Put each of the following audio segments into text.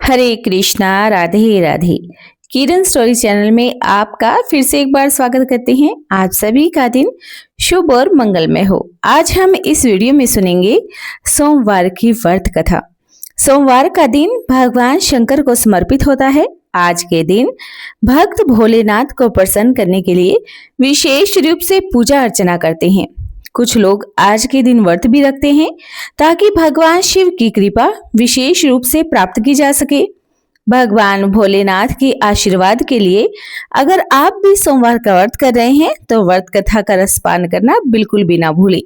हरे कृष्णा राधे राधे। किरण story channel में आपका फिर से एक बार स्वागत करते हैं। आप सभी का दिन शुभ और मंगलमय हो। आज हम इस वीडियो में सुनेंगे सोमवार की व्रत कथा। सोमवार का दिन भगवान शंकर को समर्पित होता है। आज के दिन भक्त भोलेनाथ को प्रसन्न करने के लिए विशेष रूप से पूजा अर्चना करते हैं। कुछ लोग आज के दिन व्रत भी रखते हैं ताकि भगवान शिव की कृपा विशेष रूप से प्राप्त की जा सके। भगवान भोलेनाथ के आशीर्वाद के लिए अगर आप भी सोमवार का व्रत कर रहे हैं तो व्रत कथा का रसपान करना बिल्कुल भी ना भूलें।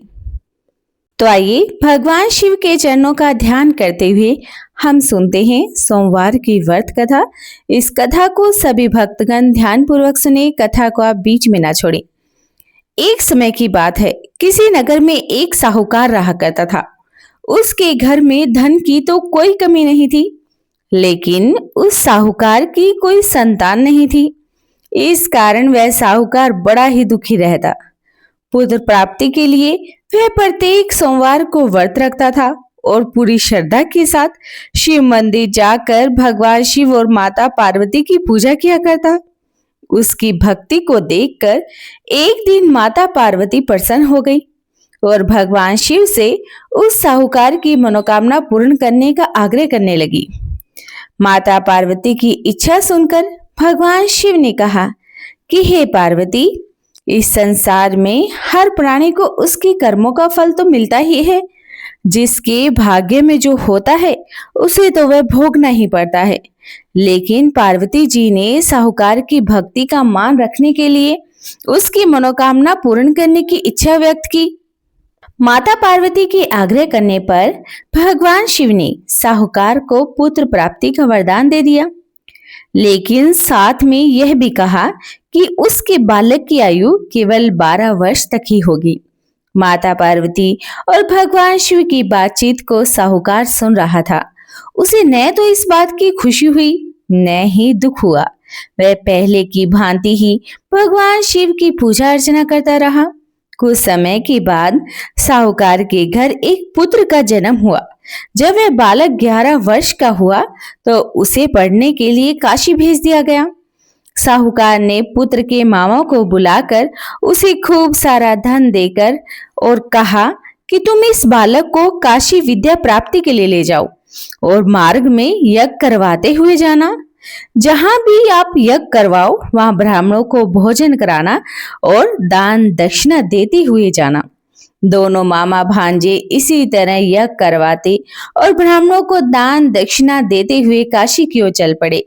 तो आइए भगवान शिव के चरणों का ध्यान करते हुए हम सुनते हैं सोमवार की व्रत कथा। इस कथा को सभी भक्तगण ध्यान पूर्वक सुने। कथा को आप बीच में ना छोड़ें। एक समय की बात है, किसी नगर में एक साहूकार रहा करता था। उसके घर में धन की तो कोई कमी नहीं थी, लेकिन उस साहूकार की कोई संतान नहीं थी। इस कारण वह साहूकार बड़ा ही दुखी रहता। पुत्र प्राप्ति के लिए वह प्रत्येक सोमवार को व्रत रखता था और पूरी श्रद्धा के साथ शिव मंदिर जाकर भगवान शिव और माता पार्वती की पूजा किया करता। उसकी भक्ति को देखकर एक दिन माता पार्वती प्रसन्न हो गई और भगवान शिव से उस साहूकार की मनोकामना पूर्ण करने का आग्रह करने लगी। माता पार्वती की इच्छा सुनकर भगवान शिव ने कहा कि हे पार्वती, इस संसार में हर प्राणी को उसके कर्मों का फल तो मिलता ही है। जिसके भाग्य में जो होता है उसे तो वह भोगना ही पड़ता है। लेकिन पार्वती जी ने साहूकार की भक्ति का मान रखने के लिए उसकी मनोकामना पूर्ण करने की इच्छा व्यक्त की। माता पार्वती के आग्रह करने पर भगवान शिव ने साहूकार को पुत्र प्राप्ति का वरदान दे दिया, लेकिन साथ में यह भी कहा कि उसके बालक की आयु केवल 12 वर्ष तक ही होगी। माता पार्वती और भगवान शिव की बातचीत को साहूकार सुन रहा था। उसे न तो इस बात की खुशी हुई न ही दुख हुआ। वह पहले की भांति ही भगवान शिव की पूजा अर्चना करता रहा। कुछ समय के बाद साहूकार के घर एक पुत्र का जन्म हुआ। जब वह बालक 11 वर्ष का हुआ तो उसे पढ़ने के लिए काशी भेज दिया गया। साहूकार ने पुत्र के मामा को बुलाकर उसे खूब सारा धन देकर और कहा कि तुम इस बालक को काशी विद्या प्राप्ति के लिए ले जाओ और मार्ग में यज्ञ करवाते हुए जाना। जहां भी आप यज्ञ करवाओ वहां ब्राह्मणों को भोजन कराना और दान दक्षिणा देते हुए जाना। दोनों मामा भांजे इसी तरह यज्ञ करवाते और ब्राह्मणों को दान दक्षिणा देते हुए काशी की ओर चल पड़े।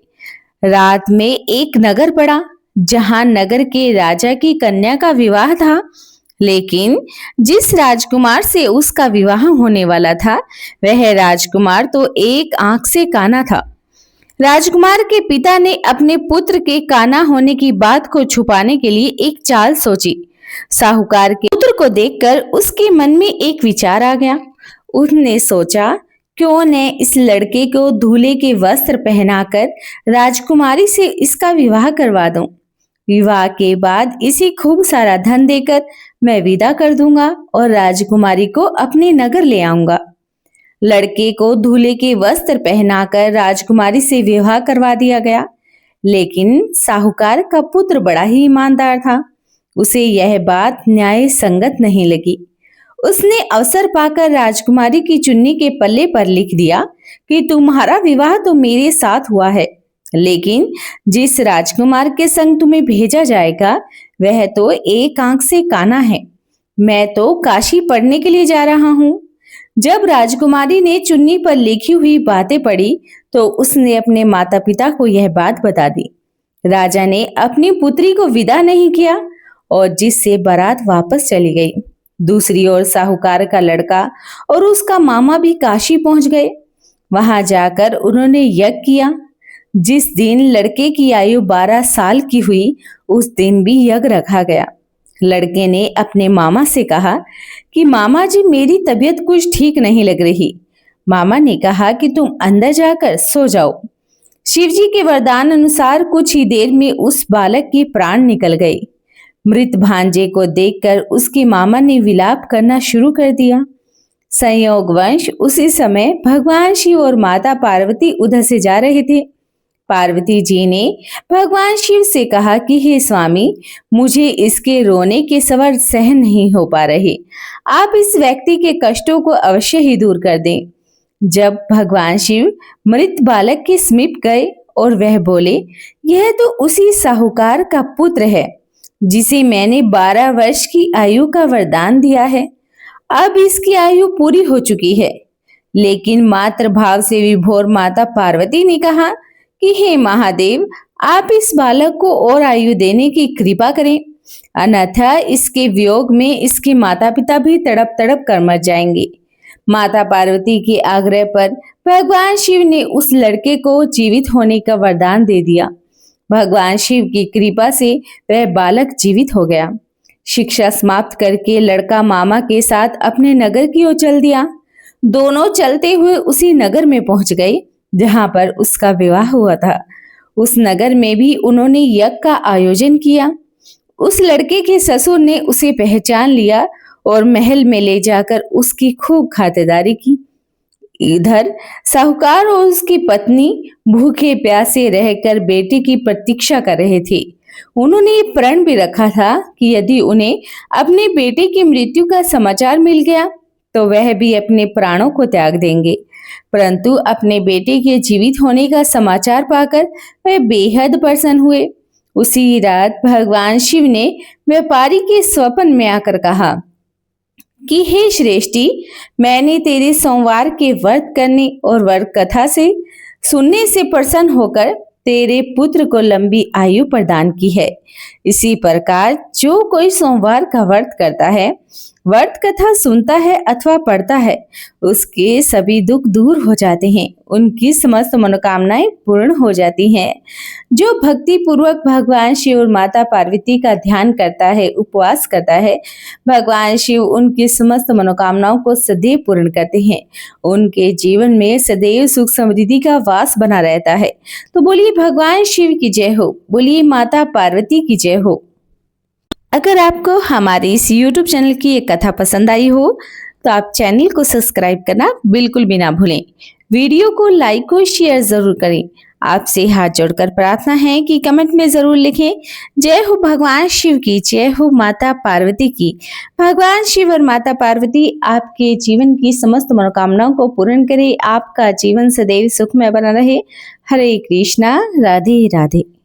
रात में एक नगर पड़ा जहां नगर के राजा की कन्या का विवाह था, लेकिन जिस राजकुमार से उसका विवाह होने वाला था वह राजकुमार तो एक आंख से काना था। राजकुमार के पिता ने अपने पुत्र के काना होने की बात को छुपाने के लिए एक चाल सोची। साहूकार के पुत्र को देखकर उसके मन में एक विचार आ गया। उसने सोचा, क्यों न इस लड़के को दूल्हे के वस्त्र पहनाकर राजकुमारी से इसका विवाह करवा दूं। विवाह के बाद इसे खूब सारा धन देकर मैं विदा कर दूंगा और राजकुमारी को अपने नगर ले आऊंगा। लड़के को दूल्हे के वस्त्र पहनाकर राजकुमारी से विवाह करवा दिया गया, लेकिन साहूकार का पुत्र बड़ा ही ईमानदार था। उसे यह बात न्याय संगत नहीं लगी। उसने अवसर पाकर राजकुमारी की चुन्नी के पल्ले पर लिख दिया कि तुम्हारा विवाह तो मेरे साथ हुआ है, लेकिन जिस राजकुमार के संग तुम्हें भेजा जाएगा वह तो एक आंख से काना है। मैं तो काशी पढ़ने के लिए जा रहा हूँ। जब राजकुमारी ने चुन्नी पर लिखी हुई बातें पढ़ी तो उसने अपने माता पिता को यह बात बता दी। राजा ने अपनी पुत्री को विदा नहीं किया और जिससे बारात वापस चली गई। दूसरी ओर साहूकार का लड़का और उसका मामा भी काशी पहुंच गए। वहां जाकर उन्होंने यज्ञ किया। जिस दिन लड़के की आयु 12 साल की हुई उस दिन भी यज्ञ रखा गया। लड़के ने अपने मामा से कहा कि मामा जी, मेरी तबीयत कुछ ठीक नहीं लग रही। मामा ने कहा कि तुम अंदर जाकर सो जाओ। शिवजी के वरदान अनुसार कुछ ही देर में उस बालक की प्राण निकल गई। मृत भांजे को देखकर उसके मामा ने विलाप करना शुरू कर दिया। संयोगवश उसी समय भगवान शिव और माता पार्वती उधर से जा रहे थे। पार्वती जी ने भगवान शिव से कहा कि हे स्वामी, मुझे इसके रोने के स्वर सहन नहीं हो पा रहे। आप इस व्यक्ति के कष्टों को अवश्य ही दूर कर दें। जब भगवान शिव मृत बालक के समीप गए और वह बोले, यह तो उसी साहूकार का पुत्र है जिसे मैंने 12 वर्ष की आयु का वरदान दिया है। अब इसकी आयु पूरी हो चुकी है। लेकिन मातृभाव से विभोर माता पार्वती ने कहा कि हे महादेव, आप इस बालक को और आयु देने की कृपा करें, अन्यथा इसके वियोग में इसके माता पिता भी तड़प तड़प कर मर जाएंगे। माता पार्वती के आग्रह पर भगवान शिव ने उस लड़के को जीवित होने का वरदान दे दिया। भगवान शिव की कृपा से वह बालक जीवित हो गया। शिक्षा समाप्त करके लड़का मामा के साथ अपने नगर की ओर चल दिया। दोनों चलते हुए उसी नगर में पहुंच गए जहां पर उसका विवाह हुआ था। उस नगर में भी उन्होंने यज्ञ का आयोजन किया। उस लड़के के ससुर ने उसे पहचान लिया और महल में ले जाकर उसकी खूब खातिरदारी की। इधर साहूकार और उसकी पत्नी भूखे प्यासे रहकर बेटे की प्रतीक्षा कर रहे थे। उन्होंने प्रण भी रखा था कि यदि उन्हें अपने बेटे की मृत्यु का समाचार मिल गया तो वह भी अपने प्राणों को त्याग देंगे। परंतु अपने बेटे के जीवित होने का समाचार पाकर वह बेहद प्रसन्न हुए। उसी रात भगवान शिव ने व्यापारी के स्वप्न में आकर कहा कि हे श्रेष्ठी, मैंने तेरे सोमवार के व्रत करने और व्रत कथा से सुनने से प्रसन्न होकर तेरे पुत्र को लंबी आयु प्रदान की है। इसी प्रकार जो कोई सोमवार का व्रत करता है, व्रत कथा सुनता है अथवा पढ़ता है, उसके सभी दुख दूर हो जाते हैं, उनकी समस्त मनोकामनाएं पूर्ण हो जाती हैं। जो भक्ति पूर्वक भगवान शिव और माता पार्वती का ध्यान करता है, उपवास करता है, भगवान शिव उनकी समस्त मनोकामनाओं को सदैव पूर्ण करते हैं। उनके जीवन में सदैव सुख समृद्धि का वास बना रहता है। तो बोलिए भगवान शिव की जय हो, बोलिए माता पार्वती की जय हो। अगर आपको हमारे इस YouTube चैनल की ये कथा पसंद आई हो तो आप चैनल को सब्सक्राइब करना बिल्कुल भी ना भूलें। वीडियो को लाइक और शेयर जरूर करें। आपसे हाथ जोड़कर प्रार्थना है कि कमेंट में जरूर लिखें, जय हो भगवान शिव की, जय हो माता पार्वती की। भगवान शिव और माता पार्वती आपके जीवन की समस्त मनोकामनाओं को पूर्ण करें, आपका जीवन सदैव सुखमय बना रहे। हरे कृष्णा, राधे राधे।